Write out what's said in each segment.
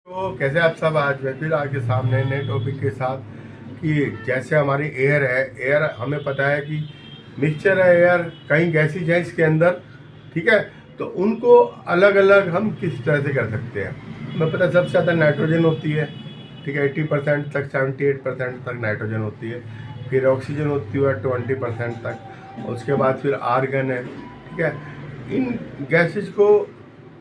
तो कैसे आप सब, आज मैं फिर आपके सामने नए टॉपिक के साथ कि जैसे हमारी एयर है, एयर हमें पता है कि मिक्सचर है एयर, कई गैसेज है इसके अंदर, ठीक है। तो उनको अलग अलग हम किस तरह से कर सकते हैं। हमें पता है सबसे ज़्यादा नाइट्रोजन होती है, ठीक है, 80% तक, 78% तक नाइट्रोजन होती है। फिर ऑक्सीजन होती है 20% तक। उसके बाद फिर आर्गन है, ठीक है। इन गैसेज को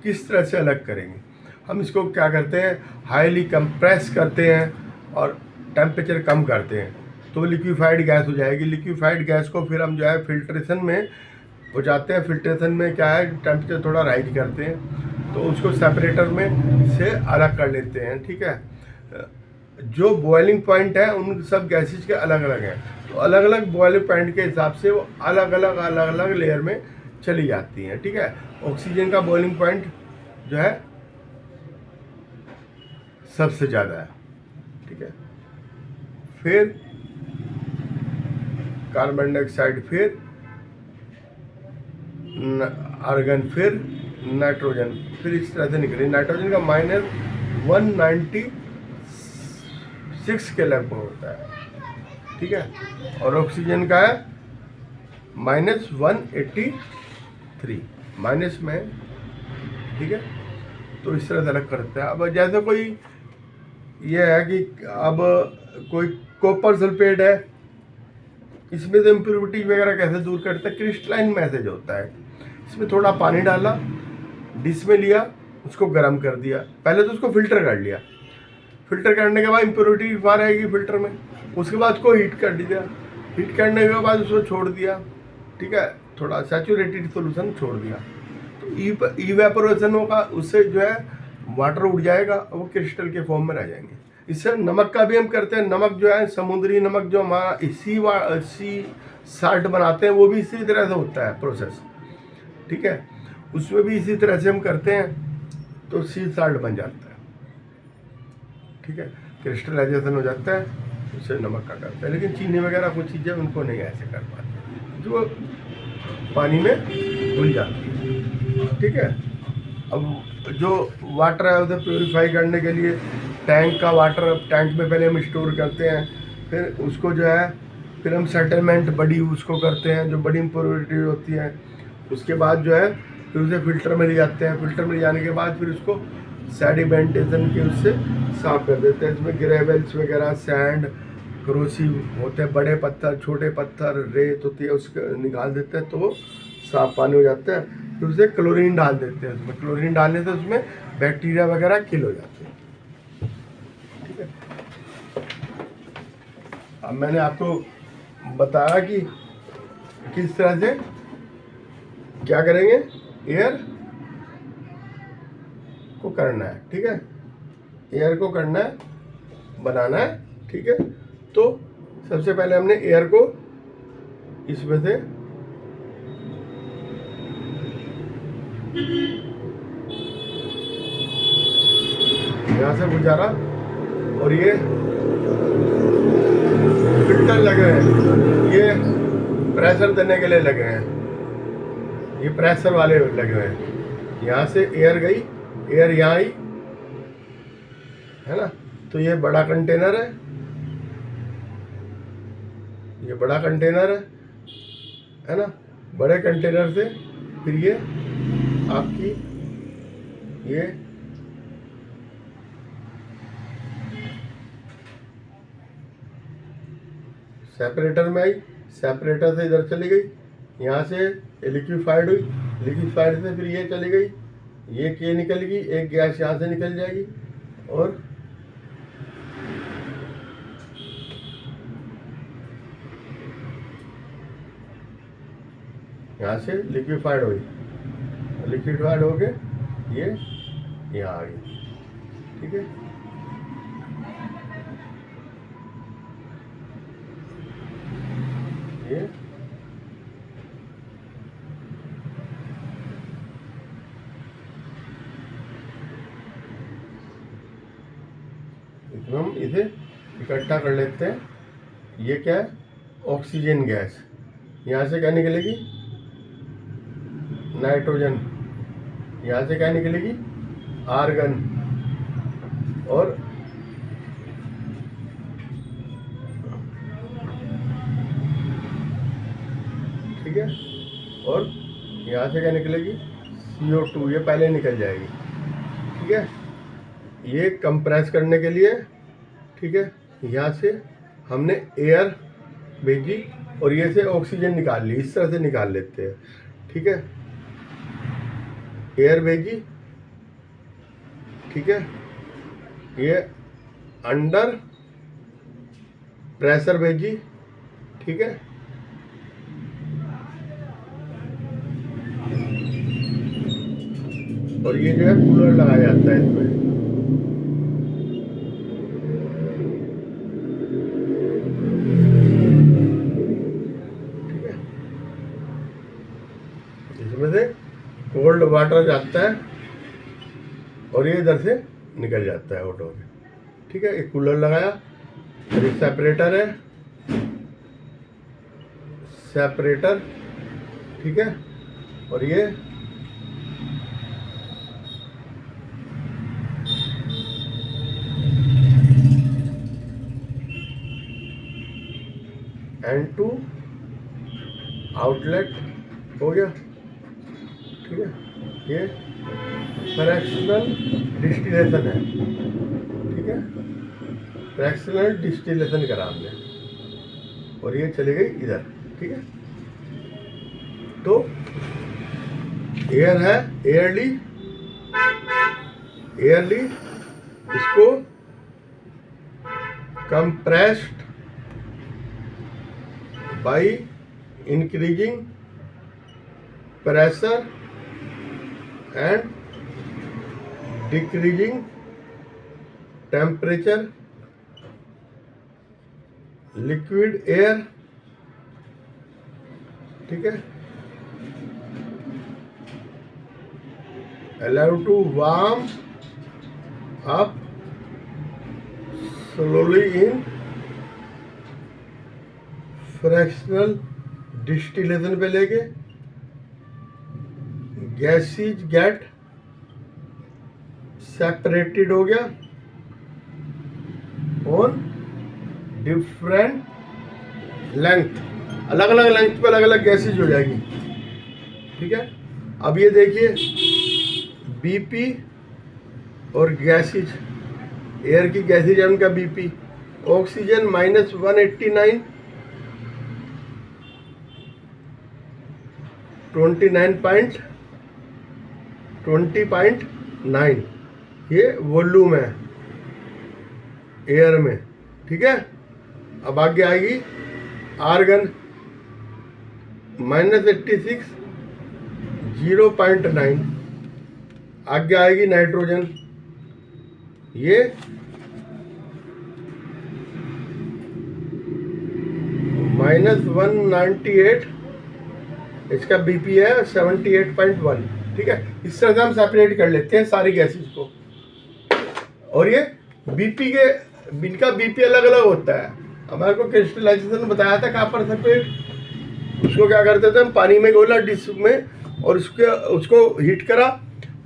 किस तरह से अलग करेंगे हम, इसको क्या करते हैं, हाईली कंप्रेस करते हैं और टेम्परेचर कम करते हैं तो लिक्विफाइड गैस हो जाएगी। लिक्विफाइड गैस को फिर हम जो है फिल्ट्रेशन में हो जाते हैं। फिल्ट्रेशन में क्या है, टेम्परेचर थोड़ा राइज करते हैं तो उसको सेपरेटर में से अलग कर लेते हैं, ठीक है। जो बॉइलिंग पॉइंट है उन सब गैसेज के अलग अलग हैं, तो अलग अलग बॉइलिंग पॉइंट के हिसाब से वो अलग अलग लेयर में चली जाती हैं, ठीक है। ऑक्सीजन का बॉइलिंग पॉइंट जो है सबसे ज़्यादा है, ठीक है। फिर कार्बन डाइऑक्साइड, फिर आर्गन, फिर नाइट्रोजन, फिर इस तरह से निकले। नाइट्रोजन का -196 के लगभग होता है, ठीक है, और ऑक्सीजन का है -183 माइनस में, ठीक है। तो इस तरह से अलग करते हैं। अब जैसे कोई ये है कि अब कोई कॉपर सल्फेट है, इसमें से इम्प्योरिटी वगैरह कैसे दूर करते हैं, क्रिस्टलाइन मैसेज होता है। इसमें थोड़ा पानी डाला, डिश में लिया, उसको गर्म कर दिया, पहले तो उसको फिल्टर कर लिया, फिल्टर करने के बाद इम्प्योरिटी बाहर आएगी फिल्टर में, उसके बाद उसको हीट कर दिया, हीट करने के बाद उसको छोड़ दिया, ठीक है, थोड़ा सैचुरेटेड सोल्यूशन छोड़ दिया, तो इवेपोरेशन होगा, उससे जो है वाटर उड़ जाएगा, वो क्रिस्टल के फॉर्म में रह जाएंगे। इससे नमक का भी हम करते हैं। नमक जो है समुद्री नमक, जो हमारा सी साल्ट बनाते हैं, वो भी इसी तरह से होता है प्रोसेस, ठीक है। उसमें भी इसी तरह से हम करते हैं तो सी साल्ट बन जाता है, ठीक है, क्रिस्टलाइजेशन हो जाता है, उससे नमक का करते हैं। लेकिन चीनी वगैरह कुछ चीज़ें उनको नहीं ऐसे कर पाते, जो पानी में घुल जाती है, ठीक है। अब जो वाटर है उसे प्योरीफाई करने के लिए टैंक का वाटर, टैंक में पहले हम स्टोर करते हैं, फिर उसको जो है फिर हम सेटलमेंट बड़ी उसको करते हैं, जो बड़ी इम्प्योरिटी होती है, उसके बाद जो है फिर उसे फिल्टर में ले जाते हैं। फिल्टर में ले जाने के बाद फिर उसको सेडिमेंटेशन के उससे साफ कर देते हैं। इसमें ग्रेवल्स वगैरह, सैंड, क्रोसिव होते हैं, बड़े पत्थर, छोटे पत्थर, रेत होती है, उसको निकाल देते हैं तो वो साफ पानी हो जाता है। फिर उसे क्लोरीन डाल देते हैं, उसमें क्लोरीन डालने से उसमें बैक्टीरिया वगैरह किल हो जाते हैं, ठीक है। अब मैंने आपको बताया कि किस तरह से क्या करेंगे, एयर को करना है, ठीक है, एयर को करना है, बनाना है, ठीक है। तो सबसे पहले हमने एयर को इसमें से यहाँ से गुजारा, और ये फिल्टर लगे हैं, ये प्रेशर देने के लिए लगे हैं, ये प्रेशर वाले लगे हुए हैं। यहाँ से एयर गई, एयर यहाँ आई, है ना। तो ये बड़ा कंटेनर है, ये बड़ा कंटेनर है ना। बड़े कंटेनर से फिर ये आपकी ये सेपरेटर में आई, सेपरेटर से इधर चली गई, यहाँ से लिक्विफाइड हुई, लिक्विफाइड से फिर ये चली गई, ये निकलेगी, एक गैस यहाँ से निकल जाएगी और यहाँ से लिक्विफाइड हुई, लिक्विफाइड हो के ये यहाँ आ गई, ठीक है। ये हम इसे इकट्ठा कर लेते हैं। ये क्या है, ऑक्सीजन गैस, यहाँ से क्या निकलेगी, नाइट्रोजन, यहाँ से क्या निकलेगी, आर्गन, और ठीक है, और यहाँ से क्या निकलेगी, CO2, ये पहले निकल जाएगी। ठीक है, ये कंप्रेस करने के लिए, ठीक है, यहाँ से हमने एयर भेजी और ये से ऑक्सीजन निकाल ली, इस तरह से निकाल लेते हैं। ठीक है, एयर भेजी, ठीक है, ये अंडर प्रेशर भेजी, ठीक है, और ये जो है कूलर लगाया जाता है इसमें। ठीक है, इसमें से कोल्ड वाटर जाता है और ये इधर से निकल जाता है ऑटो में। ठीक है, एक कूलर लगाया और एक सेपरेटर है, सेपरेटर, ठीक है, और ये N2 आउटलेट हो गया। ठीक है, ये फ्रैक्शनल डिस्टिलेशन है। ठीक है, फ्रैक्शनल डिस्टिलेशन करा हमने और ये चली गई इधर। ठीक है, तो एयर है, एयरली इसको compressed by increasing pressure and decreasing temperature, liquid air, ठीक है, allowed to warm up slowly in fractional distillation पे लेके गैसेज गेट सेपरेटेड हो गया ऑन डिफरेंट लेंथ, अलग अलग लेंथ पे अलग अलग गैसेज हो जाएगी। ठीक है, अब ये देखिए BP और गैसेज, एयर की गैसेज है उनका BP, ऑक्सीजन -189, 20.9 ये वॉल्यूम है एयर में। ठीक है, अब आगे आएगी आर्गन -86, 0.9, आगे आएगी नाइट्रोजन, ये -198, इसका BP है 78.1। ठीक है, इस तरह से हम सेपरेट कर लेते हैं सारी गैसेस को। और ये BP के, इनका BP अलग अलग होता है। हमारे को क्रिस्टलाइजेशन बताया था कॉपर सल्फेट, उसको क्या करते थे हम, पानी में घोला डिश में और उसको हीट करा,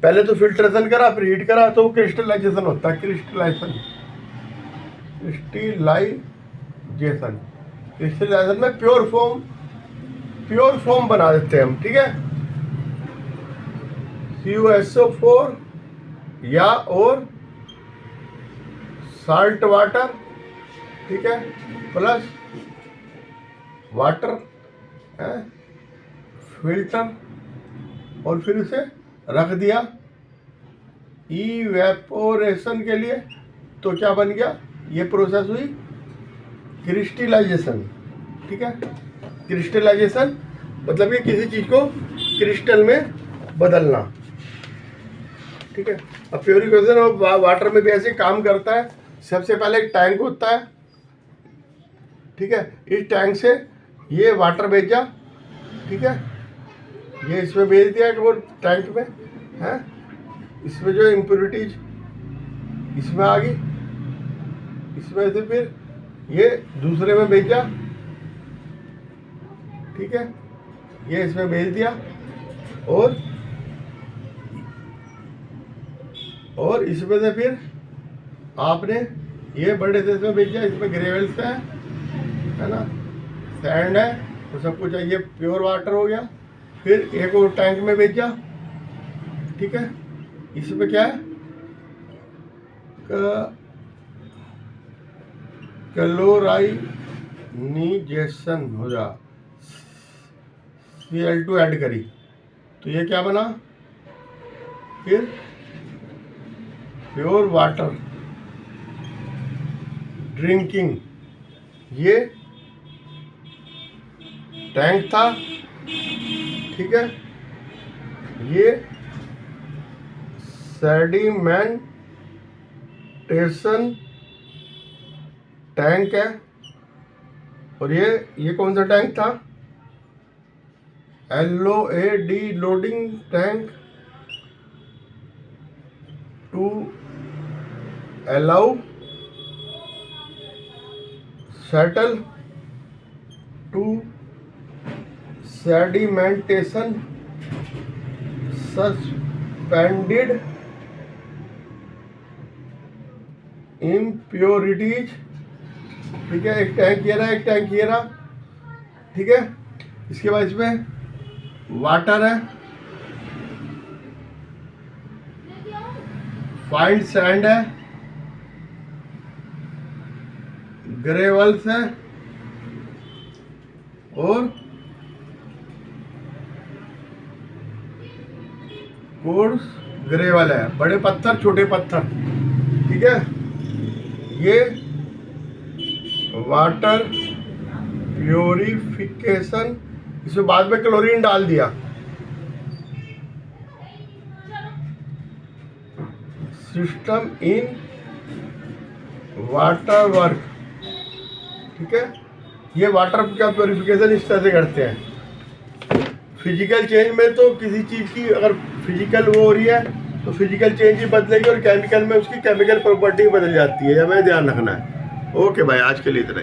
पहले तो फिल्ट्रेशन करा फिर हीट करा, तो क्रिस्टलाइजेशन होता है। क्रिस्टलाइजेशन में प्योर फॉर्म बना देते हैं हम। ठीक है, CuSO4 या और साल्ट वाटर, ठीक है, प्लस वाटर है, फिल्टर, और फिर उसे रख दिया इवेपोरेशन के लिए। तो क्या बन गया, ये प्रोसेस हुई क्रिस्टलाइजेशन। ठीक है, क्रिस्टलाइजेशन मतलब कि किसी चीज़ को क्रिस्टल में बदलना। ठीक है, अब प्योरिफिकेशन ऑफ वाटर में भी ऐसे काम करता है। सबसे पहले एक टैंक होता है। ठीक है, इस टैंक से ये वाटर भेजा, ठीक है, ये इसमें भेज दिया कि वो टैंक में है, इसमें जो इम्प्योरिटीज इसमें आ गई, इसमें से फिर ये दूसरे में भेजा। ठीक है, ये इसमें भेज दिया और इसमें से फिर आपने ये बड़े से इसमें भेजा, इसमें ग्रेवल्स है ना, सैंड है, तो सब कुछ है, ये प्योर वाटर हो गया। फिर एक और टैंक में भेजा, ठीक है, इसमें क्या है, क्लोराइनीजेशन हो जा, Cl2 ऐड करी, तो ये क्या बना, फिर प्योर वाटर ड्रिंकिंग, ये टैंक था, ठीक है। ये सेडिमेंटेशन टैंक है, और ये कौन सा टैंक था, LOAD loading tank, to allow settle to sedimentation suspended impurities, ठीक है। एक टैंक ये रहा, एक टैंक ये रहा, ठीक है। इसके बाद इसमें वाटर है, फाइन सैंड है, ग्रेवल्स है, और कोर्स ग्रेवल है, बड़े पत्थर छोटे पत्थर, ठीक है। ये वाटर प्योरिफिकेशन, इसमें बाद में क्लोरीन डाल दिया, सिस्टम इन वाटर वर्क, ठीक है। ये वाटर का प्योरिफिकेशन इस तरह से करते हैं। फिजिकल चेंज में तो किसी चीज़ की अगर फिजिकल वो हो रही है तो फिजिकल चेंज ही बदलेगी, और केमिकल में उसकी केमिकल प्रॉपर्टी बदल जाती है, हमें ध्यान रखना है। ओके भाई, आज के लिए इतना ही।